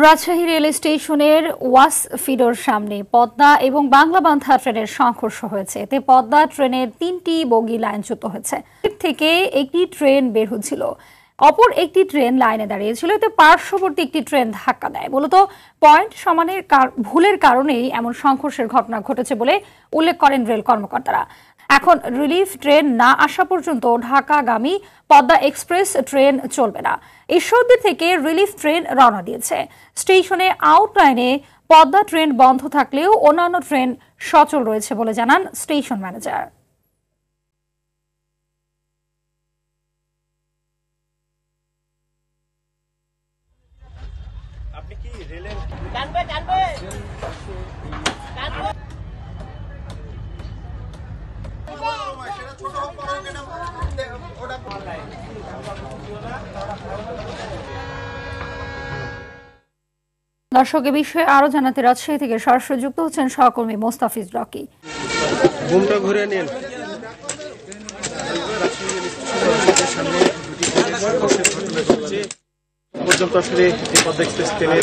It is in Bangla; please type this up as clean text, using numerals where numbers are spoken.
রাজশাহী রেল স্টেশনের ওয়াসফিডোর সামনে পদ্মা এবং বাংলাবান্ধা ট্রেনের সংঘর্ষ হয়েছে। এতে পদ্মা ট্রেনের ৩টি বগি লাইনচ্যুত হয়েছে। এর থেকে একটি ট্রেন বের হচ্ছিল, অপর একটি ট্রেন লাইনে দাঁড়িয়েছিল। এতে পার্শ্ববর্তী একটি ট্রেন ধাক্কা দেয়। মূলত পয়েন্ট সমানের ভুলের কারণেই এমন সংঘর্ষের ঘটনা ঘটেছে বলে উল্লেখ করেন রেল কর্মকর্তারা। এখন রিলিফ ট্রেন না আসা পর্যন্ত ঢাকাগামী পদ্মা এক্সপ্রেস ট্রেন চলবে না। ঈশ্বরদী থেকে রিলিফ ট্রেন রওনা দিয়েছে। স্টেশনে আউটলাইনে পদ্মা ট্রেন বন্ধ থাকলেও অন্যান্য ট্রেন সচল রয়েছে বলে জানান স্টেশন ম্যানেজার। আপনি কি রেলের দর্শক, এ বিষয়ে আরো জানাতে রাজশাহী থেকে সরাসরি যুক্ত হচ্ছেন সহকর্মী মোস্তাফিজ রকি। ঘুমটা ঘুরে নিন। পর্যন্ত আসলে পদ্মা এক্সপ্রেস ট্রেনের